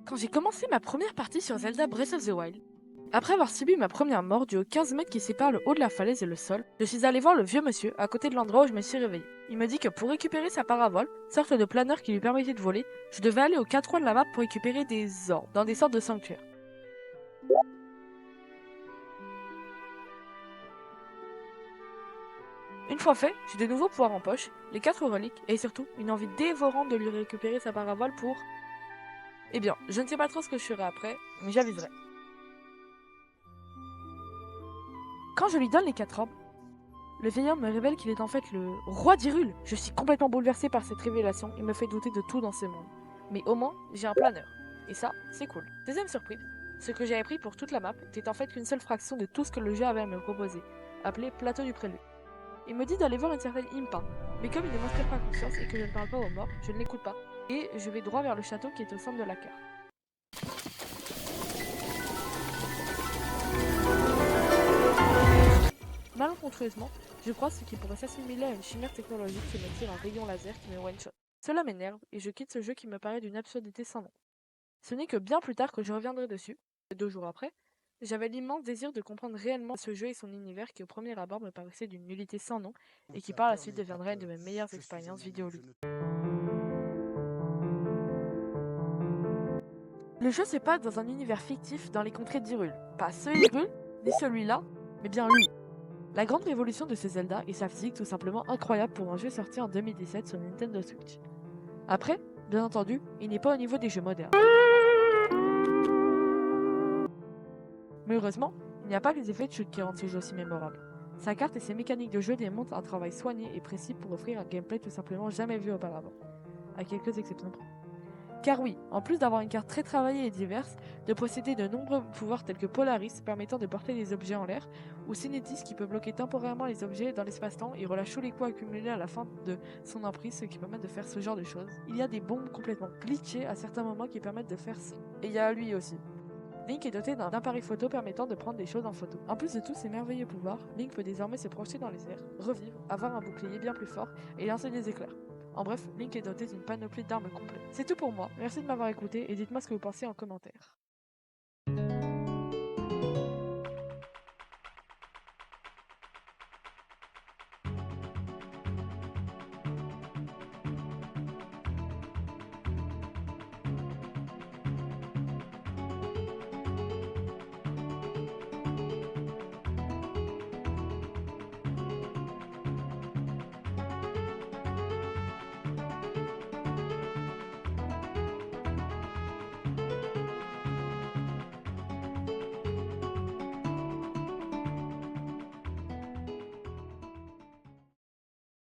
Quand j'ai commencé ma première partie sur Zelda Breath of the Wild, après avoir subi ma première mort due aux 15 mètres qui séparent le haut de la falaise et le sol, je suis allé voir le vieux monsieur à côté de l'endroit où je me suis réveillé. Il me dit que pour récupérer sa paravole, sorte de planeur qui lui permettait de voler, je devais aller aux 4 coins de la map pour récupérer des orbes dans des sortes de sanctuaires. Une fois fait, j'ai de nouveaux pouvoirs en poche, les 4 reliques et surtout une envie dévorante de lui récupérer sa paravole pour... Eh bien, je ne sais pas trop ce que je ferai après, mais j'aviserai. Quand je lui donne les 4 orbes, le vieil homme me révèle qu'il est en fait le roi d'Hyrule. Je suis complètement bouleversé par cette révélation et me fait douter de tout dans ce monde. Mais au moins, j'ai un planeur. Et ça, c'est cool. Deuxième surprise, ce que j'avais pris pour toute la map n'était en fait qu'une seule fraction de tout ce que le jeu avait à me proposer, appelé Plateau du Prélude. Il me dit d'aller voir une certaine Impa, mais comme il ne m'inspire pas confiance et que je ne parle pas aux morts, je ne l'écoute pas, et je vais droit vers le château qui est au centre de la carte. Malencontreusement, je crois ce qui pourrait s'assimiler à une chimère technologique qui me tire un rayon laser qui me one-shot. Cela m'énerve et je quitte ce jeu qui me paraît d'une absurdité sans nom. Ce n'est que bien plus tard que je reviendrai dessus, 2 jours après, j'avais l'immense désir de comprendre réellement ce jeu et son univers qui au premier abord me paraissait d'une nullité sans nom et qui par la suite deviendrait une de mes meilleures expériences vidéoludiques. Le jeu se passe dans un univers fictif dans les contrées d'Hyrule. Pas ce Hyrule, ni celui-là, mais bien lui. La grande révolution de ce Zelda est sa physique tout simplement incroyable pour un jeu sorti en 2017 sur Nintendo Switch. Après, bien entendu, il n'est pas au niveau des jeux modernes. Mais heureusement, il n'y a pas que les effets de chute qui rendent ce jeu aussi mémorable. Sa carte et ses mécaniques de jeu démontrent un travail soigné et précis pour offrir un gameplay tout simplement jamais vu auparavant, à quelques exceptions près. Car oui, en plus d'avoir une carte très travaillée et diverse, de posséder de nombreux pouvoirs tels que Polaris permettant de porter des objets en l'air, ou Cinétis qui peut bloquer temporairement les objets dans l'espace-temps et relâche tous les coups accumulés à la fin de son emprise, ce qui permet de faire ce genre de choses. Il y a des bombes complètement glitchées à certains moments qui permettent de faire ça. Et il y a lui aussi. Link est doté d'un appareil photo permettant de prendre des choses en photo. En plus de tous ces merveilleux pouvoirs, Link peut désormais se projeter dans les airs, revivre, avoir un bouclier bien plus fort et lancer des éclairs. En bref, Link est doté d'une panoplie d'armes complètes. C'est tout pour moi, merci de m'avoir écouté et dites-moi ce que vous pensez en commentaire.